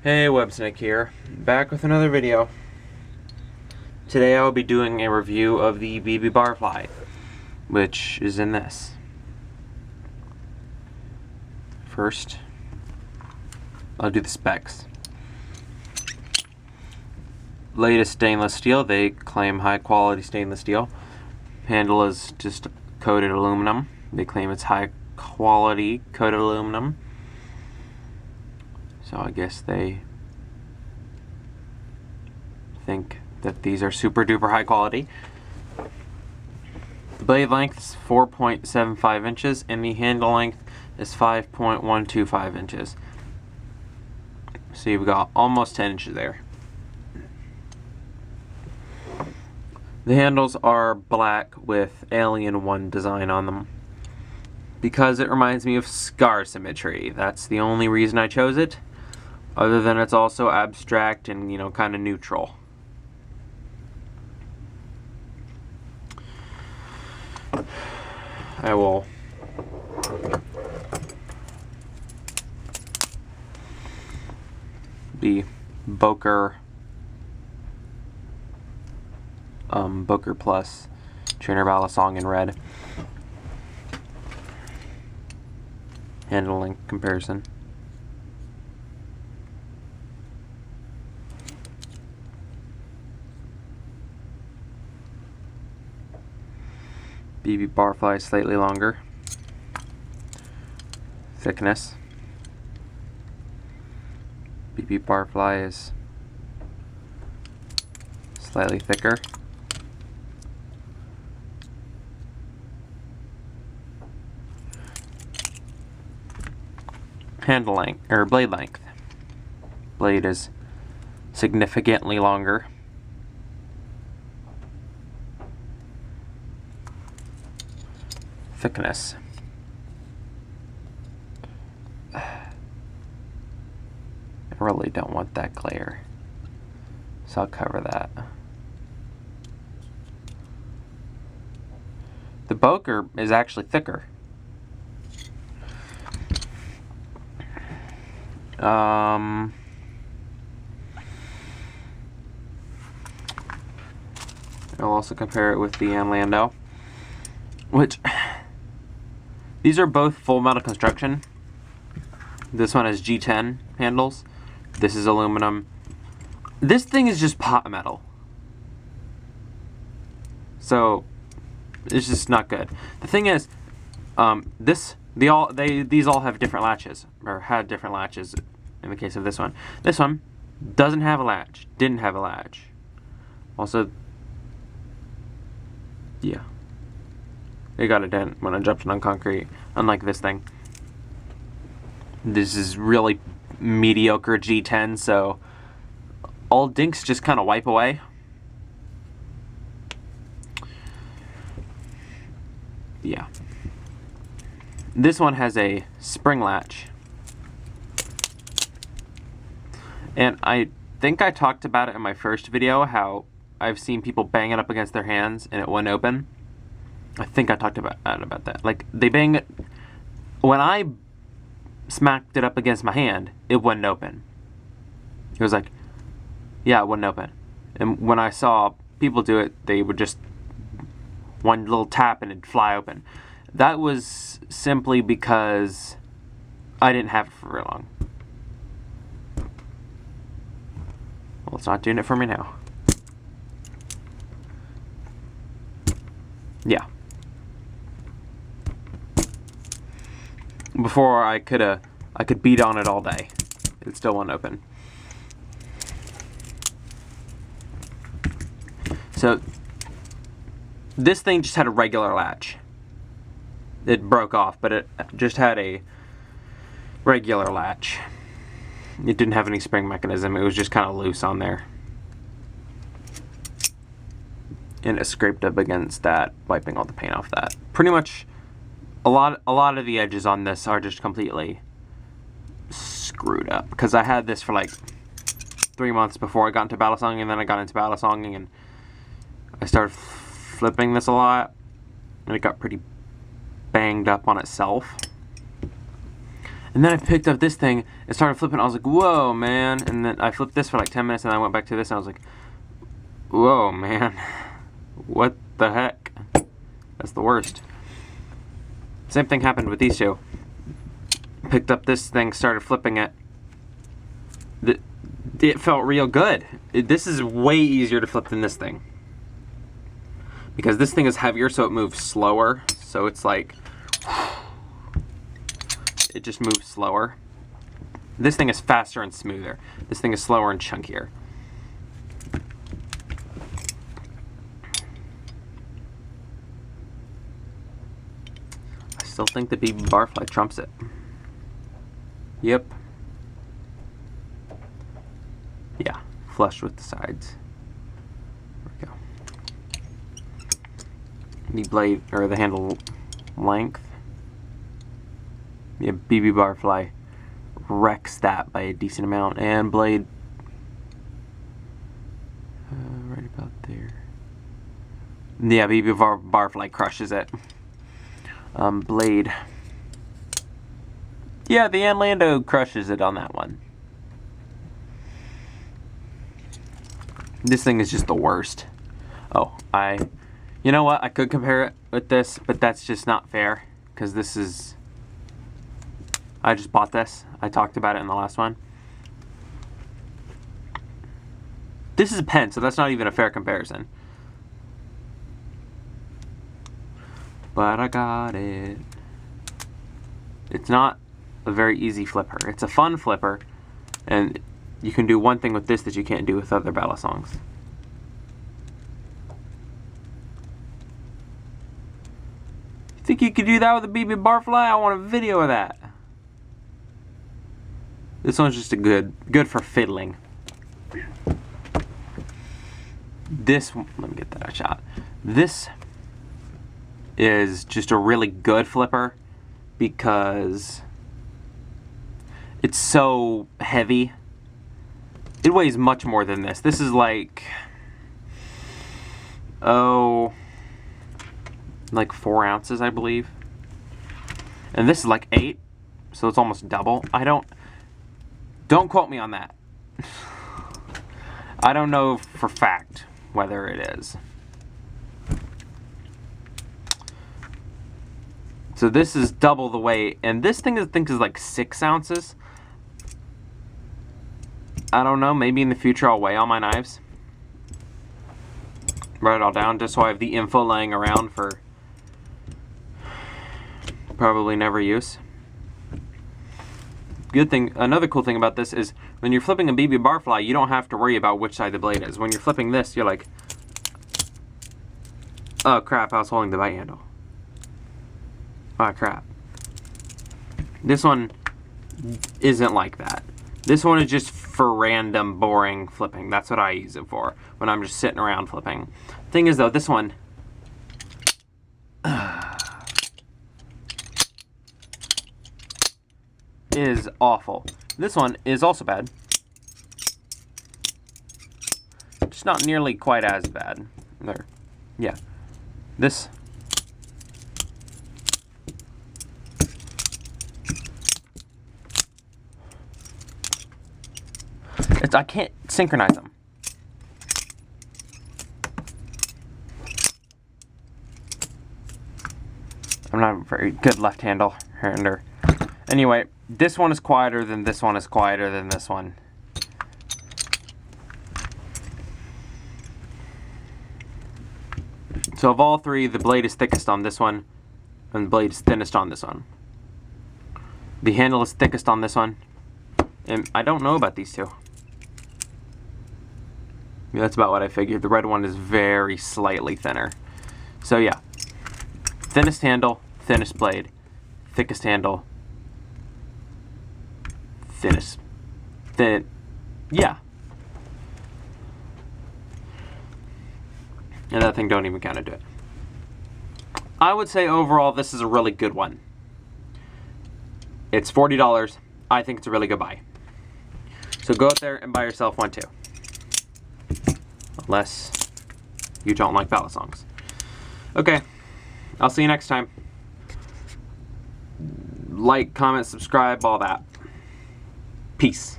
Hey, Websnake here, back with another video. Today I will be doing a review of the BBbarfly, which is in this. First, I'll do the specs. Latest stainless steel, they claim high quality stainless steel. Handle is just coated aluminum. They claim it's high quality coated aluminum. So I guess they think that these are super duper high quality. The blade length is 4.75 inches and the handle length is 5.125 inches. So you've got almost 10 inches there. The handles are black with Alien 1 design on them because it reminds me of scar symmetry. That's the only reason I chose it, other than it's also abstract and, kind of neutral. I will the Boker Plus Trainer Balisong in red. Handle length comparison. BBbarfly slightly longer. Thickness. BBbarfly is slightly thicker. Handle length, or blade length. Blade is significantly longer. Thickness. I really don't want that glare, so I'll cover that. The Boker is actually thicker. I'll also compare it with the Anlado, which these are both full metal construction. This one has G10 handles. This is aluminum. This thing is just pot metal, so it's just not good. The thing is, these all have different latches, or had different latches in the case of this one. This one doesn't have a latch, didn't have a latch. Also, yeah, it got a dent when I dropped it on concrete, unlike this thing. This is really mediocre G10, so all dinks just kind of wipe away. Yeah. This one has a spring latch. And I think I talked about it in my first video, how I've seen people bang it up against their hands and it wouldn't open. I think I talked about that. Like, they bang it. When I smacked it up against my hand, it wouldn't open. It was like, yeah, it wouldn't open. And when I saw people do it, they would just one little tap and it'd fly open. That was simply because I didn't have it for very long. Well, it's not doing it for me now. Yeah. Before I could beat on it all day. It still won't open. So this thing just had a regular latch. It broke off, but it just had a regular latch. It didn't have any spring mechanism. It was just kind of loose on there. And it scraped up against that, wiping all the paint off that. Pretty much a lot of the edges on this are just completely screwed up, because I had this for like 3 months before I got into Balisong, and then I got into Balisong and I started flipping this a lot, and it got pretty banged up on itself. And then I picked up this thing and started flipping. I was like, whoa, man. And then I flipped this for like 10 minutes, and I went back to this, and I was like, whoa, man. What the heck? That's the worst. Same thing happened with these two. Picked up this thing, started flipping it. It felt real good. This is way easier to flip than this thing. Because this thing is heavier, so it moves slower. So it's like, it just moves slower. This thing is faster and smoother. This thing is slower and chunkier. I still think the BBbarfly trumps it. Yep. Yeah, flush with the sides. There we go. The blade, or the handle length. Yeah, BBbarfly wrecks that by a decent amount. And blade, right about there. Yeah, BBbarfly crushes it. Blade. Yeah, the Anlado crushes it on that one. This thing is just the worst. Oh, you know what? I could compare it with this, but that's just not fair. Because this is... I just bought this. I talked about it in the last one. This is a pen, so that's not even a fair comparison. But I got it. It's not a very easy flipper. It's a fun flipper, and you can do one thing with this that you can't do with other Balisongs. You think you could do that with a BBbarfly? I want a video of that. This one's just a good for fiddling. This, let me get that shot. This is just a really good flipper because it's so heavy. It weighs much more than this. This is like, like 4 ounces, I believe. And this is like 8, so it's almost double. Don't quote me on that. I don't know for fact whether it is. So this is double the weight, and this thing I think is like 6 ounces. I don't know, maybe in the future I'll weigh all my knives. Write it all down just so I have the info laying around for probably never use. Good thing, another cool thing about this is when you're flipping a BBbarfly, you don't have to worry about which side the blade is. When you're flipping this, you're like, oh crap, I was holding the bite handle. Oh crap. This one isn't like that. This one is just for random, boring flipping. That's what I use it for, when I'm just sitting around flipping. Thing is though, this one, is awful. This one is also bad. Just not nearly quite as bad. There. Yeah. This. I can't synchronize them. I'm not a very good left-hander. Anyway, this one is quieter than this one is quieter than this one. So of all three, the blade is thickest on this one, and the blade is thinnest on this one. The handle is thickest on this one, and I don't know about these two. Yeah, that's about what I figured. The red one is very slightly thinner. So yeah, thinnest handle, thinnest blade, thickest handle, yeah. And that thing don't even kind of do it. I would say overall this is a really good one. It's $40. I think it's a really good buy. So go out there and buy yourself one too. Unless you don't like Balisongs. Okay, I'll see you next time. like, comment, subscribe, all that. Peace.